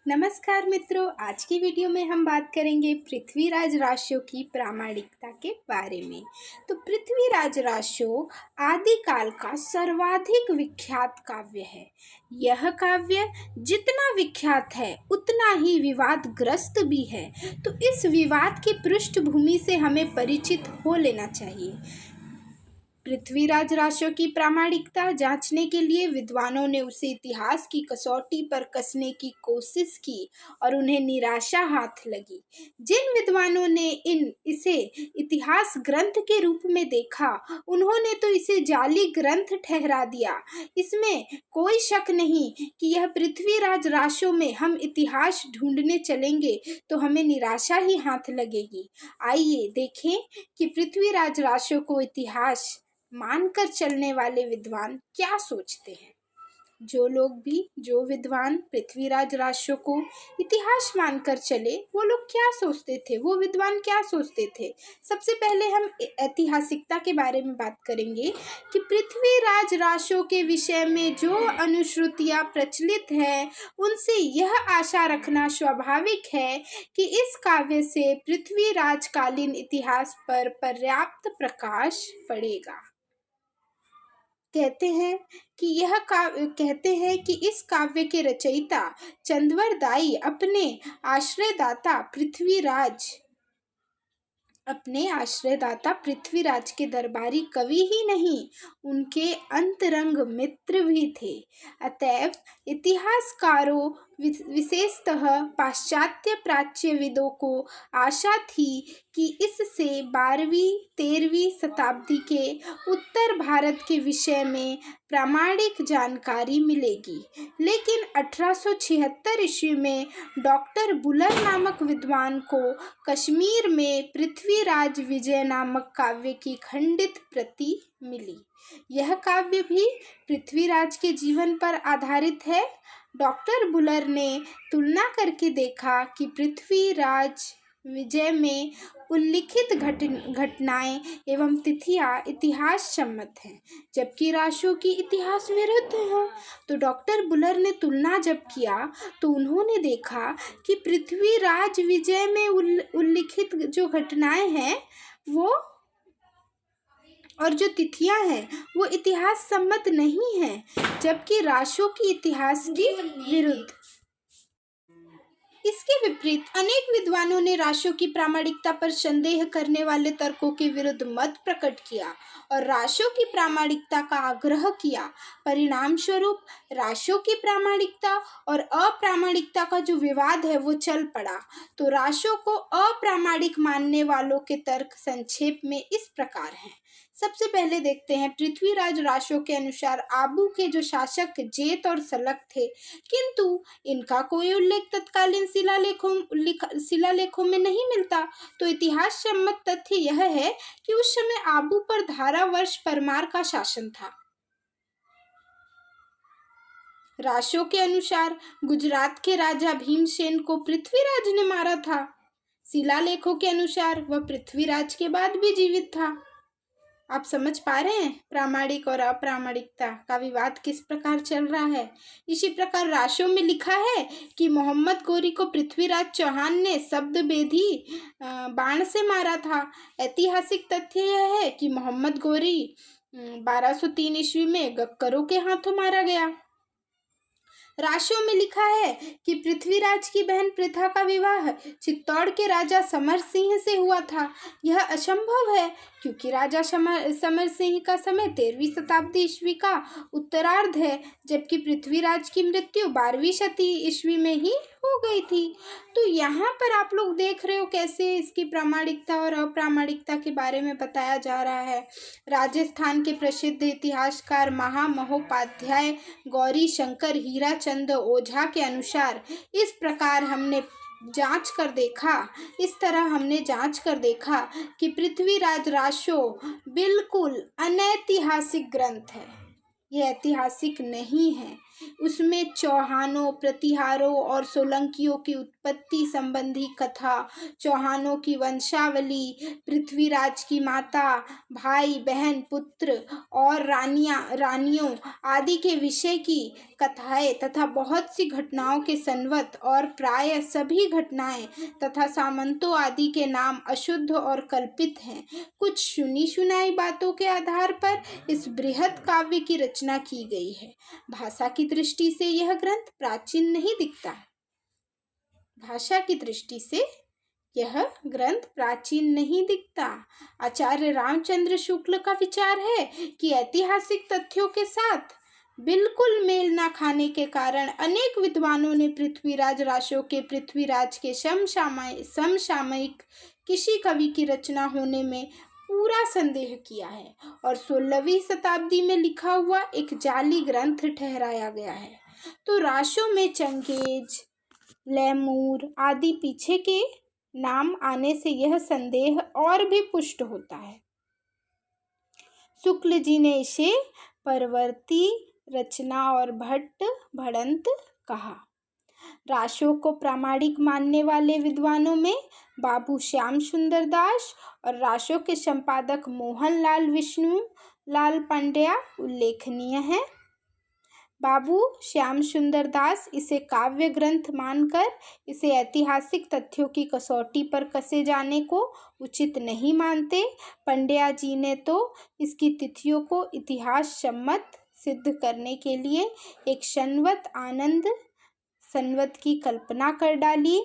नमस्कार मित्रों, आज की वीडियो में हम बात करेंगे पृथ्वीराज राशों की प्रामाणिकता के बारे में। तो पृथ्वीराज राशों आदिकाल का सर्वाधिक विख्यात काव्य है। यह काव्य जितना विख्यात है उतना ही विवादग्रस्त भी है। तो इस विवाद की पृष्ठभूमि से हमें परिचित हो लेना चाहिए। पृथ्वीराज राशों की प्रामाणिकता जांचने के लिए विद्वानों ने उसे इतिहास की कसौटी पर कसने की कोशिश की और उन्हें निराशा हाथ लगी। जिन विद्वानों ने इसे इतिहास ग्रंथ के रूप में देखा, उन्होंने तो इसे जाली ग्रंथ ठहरा दिया। इसमें कोई शक नहीं कि यह पृथ्वीराज राशों में हम इतिहास ढूंढने चलेंगे तो हमें निराशा ही हाथ लगेगी। आइए देखें कि पृथ्वीराज राशों को इतिहास मानकर चलने वाले विद्वान क्या सोचते हैं। जो विद्वान पृथ्वीराज राशों को इतिहास मानकर चले, वो लोग क्या सोचते थे, वो विद्वान क्या सोचते थे। सबसे पहले हम ऐतिहासिकता के बारे में बात करेंगे कि पृथ्वीराज राशों के विषय में जो अनुश्रुतियां प्रचलित है, उनसे यह आशा रखना स्वाभाविक है कि इस काव्य से पृथ्वीराजकालीन इतिहास पर पर्याप्त प्रकाश पड़ेगा। कहते हैं कि इस काव्य के रचयिता चंद्रवर दाई अपने आश्रयदाता पृथ्वीराज के दरबारी कवि ही नहीं, उनके अंतरंग मित्र भी थे। अतएव इतिहासकारों, विशेषतः पाश्चात्य प्राच्यविदों को आशा थी कि इससे 12वीं-13वीं शताब्दी के उत्तर भारत के विषय में प्रामाणिक जानकारी मिलेगी। लेकिन 1876 ईस्वी में डॉक्टर बुलर नामक विद्वान को कश्मीर में पृथ्वीराज विजय नामक काव्य की खंडित प्रति मिली। यह काव्य भी पृथ्वीराज के जीवन पर आधारित है। डॉक्टर बुलर ने तुलना करके देखा कि पृथ्वीराज विजय में उल्लिखित घटनाएं एवं तिथियां इतिहास सम्मत हैं, जबकि राशों की इतिहास विरुद्ध है। तो डॉक्टर बुलर ने तुलना जब किया तो उन्होंने देखा कि पृथ्वीराज विजय में उल्लिखित जो घटनाएं हैं वो और जो तिथियां हैं वो इतिहास सम्मत नहीं है, जबकि राशों की इतिहास की विरुद्ध। इसके विपरीत अनेक विद्वानों ने राशों की प्रामाणिकता पर संदेह करने वाले तर्कों के विरुद्ध मत प्रकट किया और राशों की प्रामाणिकता का आग्रह किया। परिणाम स्वरूप राशों की प्रामाणिकता और अप्रामाणिकता का जो विवाद है वो चल पड़ा। तो राशों को अप्रामाणिक मानने वालों के तर्क संक्षेप में इस प्रकार हैं। सबसे पहले देखते हैं, पृथ्वीराज राशों के अनुसार आबू के जो शासक जेत और सलक थे, किंतु इनका कोई उल्लेख तत्कालीन शिलालेखों में नहीं मिलता। तो इतिहास सम्मत तथ्य यह है कि उस समय आबू पर धारावर्ष परमार का शासन था। राशों के अनुसार गुजरात के राजा भीमसेन को पृथ्वीराज ने मारा था। शिलालेखों के अनुसार वह पृथ्वीराज के बाद भी जीवित था। आप समझ पा रहे हैं प्रामाणिक और अप्रामाणिकता का विवाद किस प्रकार चल रहा है। इसी प्रकार राशों में लिखा है कि मोहम्मद गोरी को पृथ्वीराज चौहान ने शब्द बेधी बाण से मारा था। ऐतिहासिक तथ्य यह है कि मोहम्मद गोरी 1203 ईस्वी में गक्करों के हाथों मारा गया। राशों में लिखा है कि पृथ्वीराज की बहन पृथा का विवाह चित्तौड़ के राजा समर सिंह से हुआ था। यह असंभव है क्योंकि राजा समर सिंह का समय 13वीं शताब्दी ईस्वी का उत्तरार्ध है, जबकि पृथ्वीराज की मृत्यु 12वीं शती ईस्वी में ही हो गई थी। तो यहाँ पर आप लोग देख रहे हो कैसे इसकी प्रामाणिकता और अप्रामाणिकता के बारे में बताया जा रहा है। राजस्थान के प्रसिद्ध इतिहासकार महामहोपाध्याय गौरी शंकर हीराचंद ओझा के अनुसार इस तरह हमने जांच कर देखा कि पृथ्वीराज राशों बिल्कुल अनैतिहासिक ग्रंथ है। यह ऐतिहासिक नहीं है। उसमें चौहानों, प्रतिहारों और सोलंकियों की उत्पत्ति संबंधी कथा, चौहानों की वंशावली, पृथ्वीराज की माता, भाई बहन, पुत्र और रानियों आदि के विषय की कथाएं तथा बहुत सी घटनाओं के संवत और प्राय सभी घटनाएं तथा सामंतों आदि के नाम अशुद्ध और कल्पित हैं। कुछ सुनी सुनाई बातों के आधार पर इस बृहद काव्य की रचना की गई है। भाषा की दृष्टि से यह ग्रंथ प्राचीन नहीं दिखता। भाषा की दृष्टि से यह ग्रंथ प्राचीन नहीं दिखता। आचार्य रामचंद्र शुक्ल का विचार है कि ऐतिहासिक तथ्यों के साथ बिल्कुल मेल न खाने के कारण अनेक विद्वानों ने पृथ्वीराज राशों के पृथ्वीराज के समसामयिक किसी कवि की रचना होने में पूरा संदेह किया है और 16वीं शताब्दी में लिखा हुआ एक जाली ग्रंथ ठहराया गया है। तो राशों में चंगेज, लैमूर आदि पीछे के नाम आने से यह संदेह और भी पुष्ट होता है। शुक्ल जी ने इसे परवर्ती रचना और भट्ट भड़ंत कहा। राशों को प्रामाणिक मानने वाले विद्वानों में बाबू श्याम सुंदर दास और राशों के संपादक मोहनलाल विष्णु लाल पांड्या उल्लेखनीय हैं। बाबू श्याम सुंदर दास इसे काव्य ग्रंथ मानकर इसे ऐतिहासिक तथ्यों की कसौटी पर कसे जाने को उचित नहीं मानते। पंड्या जी ने तो इसकी तिथियों को इतिहास सम्मत सिद्ध करने के लिए एक संवत आनंद संवत की कल्पना कर डाली।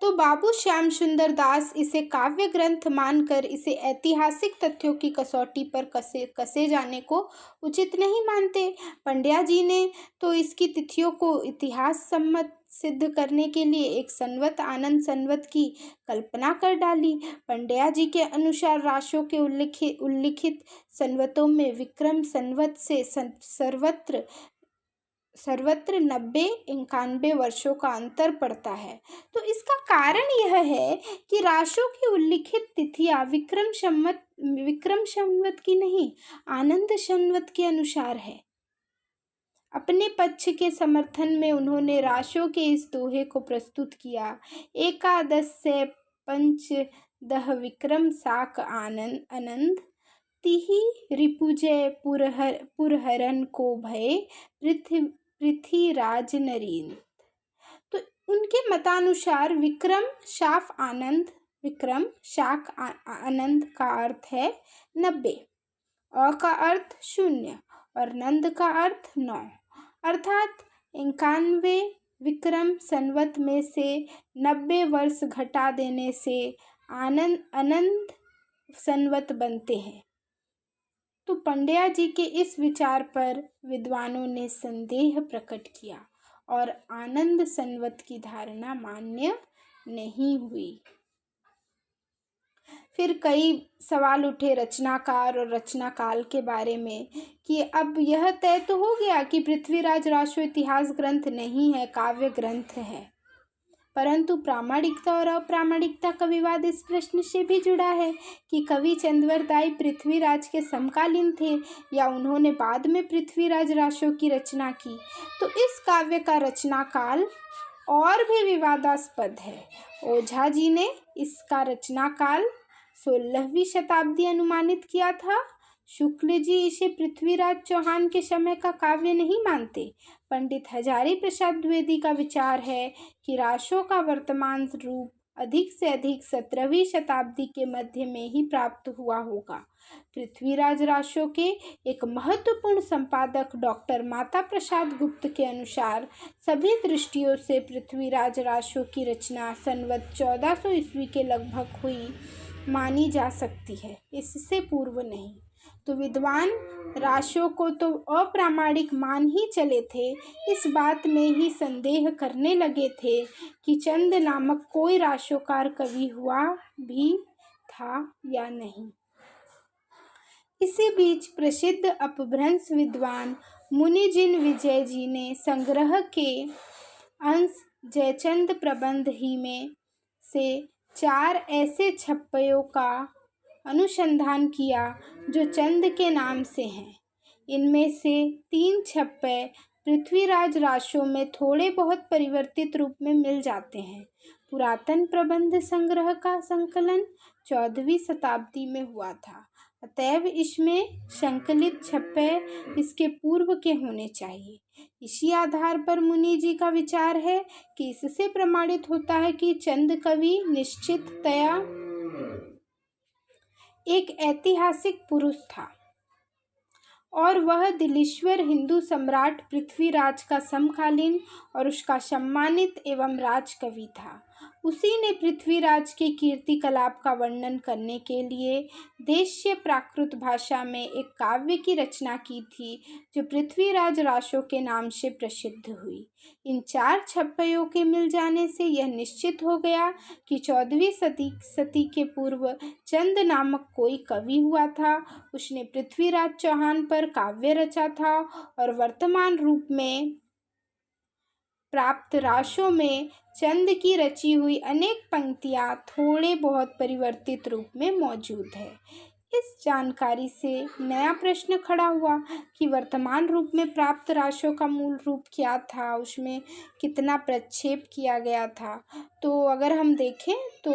तो बाबू श्याम सुंदर दास इसे काव्य ग्रंथ मानकर इसे ऐतिहासिक तथ्यों की कसौटी पर कसे जाने को उचित नहीं मानते। पंड्या जी ने तो इसकी तिथियों को इतिहास सम्मत सिद्ध करने के लिए एक संवत आनंद संवत की कल्पना कर डाली। पंड्या जी के अनुसार राशों के उल्लिखित संवतों में विक्रम संवत से सर्वत्र 90-91 वर्षों का अंतर पड़ता है। तो इसका कारण यह है कि राशों की उल्लिखित तिथियां विक्रम संवत की नहीं, आनंद संवत के अनुसार है। अपने पक्ष के समर्थन में उन्होंने राशों के इस दोहे को प्रस्तुत किया। एकादश से पंचदह विक्रम साक आनंद तिहि रिपुजय पुरहरन को भय पृथ्वीराज नरीन। तो उनके मतानुसार विक्रम शाक आनंद का अर्थ है 90, अ का अर्थ 0 और नंद का अर्थ 9, अर्थात 91 विक्रम संवत में से 90 वर्ष घटा देने से अनंत संवत बनते हैं। तो पंड्या जी के इस विचार पर विद्वानों ने संदेह प्रकट किया और आनंद संवत की धारणा मान्य नहीं हुई। फिर कई सवाल उठे रचनाकार और रचनाकाल के बारे में कि अब यह तय तो हो गया कि पृथ्वीराज राशों इतिहास ग्रंथ नहीं है, काव्य ग्रंथ है, परंतु प्रामाणिकता और अप्रामाणिकता का विवाद इस प्रश्न से भी जुड़ा है कि कवि चंद्रवरदाई पृथ्वीराज के समकालीन थे या उन्होंने बाद में पृथ्वीराज राशों की रचना की। तो इस काव्य का रचना काल और भी विवादास्पद है। ओझा जी ने इसका रचना काल 16वीं शताब्दी अनुमानित किया था। शुक्ल जी इसे पृथ्वीराज चौहान के समय का काव्य नहीं मानते। पंडित हजारी प्रसाद द्विवेदी का विचार है कि राशों का वर्तमान रूप अधिक से अधिक 17वीं शताब्दी के मध्य में ही प्राप्त हुआ होगा। पृथ्वीराज राशों के एक महत्वपूर्ण संपादक डॉक्टर माता प्रसाद गुप्त के अनुसार सभी दृष्टियों से पृथ्वीराज राशों की रचना संवत 1400 ईस्वी के लगभग हुई मानी जा सकती है, इससे पूर्व नहीं। तो विद्वान राशों को तो अप्रामाणिक मान ही चले थे, इस बात में ही संदेह करने लगे थे कि चंद नामक कोई राशोकार कवि हुआ भी था या नहीं। इसी बीच प्रसिद्ध अपभ्रंश विद्वान मुनिजिन विजय जी ने संग्रह के अंश जयचंद प्रबंध ही में से 4 ऐसे छप्पयों का अनुसंधान किया जो चंद के नाम से हैं। इनमें से 3 छप्पे पृथ्वीराज राशों में थोड़े बहुत परिवर्तित रूप में मिल जाते हैं। पुरातन प्रबंध संग्रह का संकलन 14वीं शताब्दी में हुआ था, अतएव इसमें संकलित छप्पे इसके पूर्व के होने चाहिए। इसी आधार पर मुनि जी का विचार है कि इससे प्रमाणित होता है कि चंद कवि निश्चिततया एक ऐतिहासिक पुरुष था और वह दिलीश्वर हिंदू सम्राट पृथ्वीराज का समकालीन और उसका सम्मानित एवं राजकवि था। उसी ने पृथ्वीराज के कीर्ति कलाप का वर्णन करने के लिए देशीय प्राकृत भाषा में एक काव्य की रचना की थी जो पृथ्वीराज राशों के नाम से प्रसिद्ध हुई। इन 4 छप्पयों के मिल जाने से यह निश्चित हो गया कि 14वीं सदी के पूर्व चंद नामक कोई कवि हुआ था। उसने पृथ्वीराज चौहान पर काव्य रचा था और वर्तमान रूप में प्राप्त राशों में चंद की रची हुई अनेक पंक्तियां थोड़े बहुत परिवर्तित रूप में मौजूद है। इस जानकारी से नया प्रश्न खड़ा हुआ कि वर्तमान रूप में प्राप्त राशों का मूल रूप क्या था, उसमें कितना प्रक्षेप किया गया था। तो अगर हम देखें तो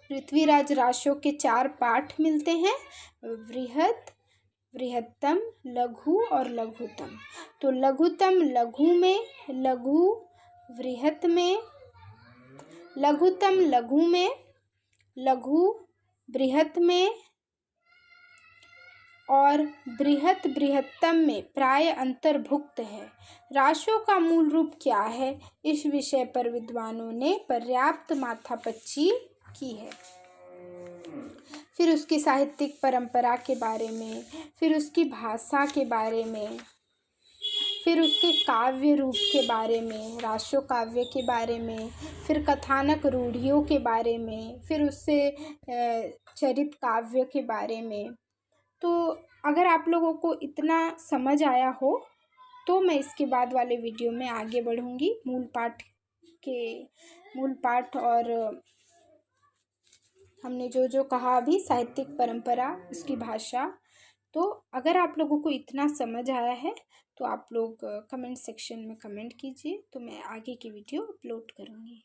पृथ्वीराज राशों के 4 पाठ मिलते हैं, बृहत, बृहत्तम, लघु और लघुतम। तो लघुतम लघु में, लघु बृहत में, लघुतम लघु में, लघु बृहत में और बृहत बृहत्तम में प्राय अंतर्भुक्त है। राशों का मूल रूप क्या है, इस विषय पर विद्वानों ने पर्याप्त माथापच्ची की है। फिर उसकी साहित्यिक परंपरा के बारे में, फिर उसकी भाषा के बारे में, फिर उसके काव्य रूप के बारे में, राशो काव्य के बारे में, फिर कथानक रूढ़ियों के बारे में, फिर उससे चरित काव्य के बारे में। तो अगर आप लोगों को इतना समझ आया हो तो मैं इसके बाद वाले वीडियो में आगे बढ़ूँगी मूल पाठ और हमने जो जो कहा अभी साहित्यिक परंपरा, उसकी भाषा। तो अगर आप लोगों को इतना समझ आया है तो आप लोग कमेंट सेक्शन में कमेंट कीजिए, तो मैं आगे की वीडियो अपलोड करूँगी।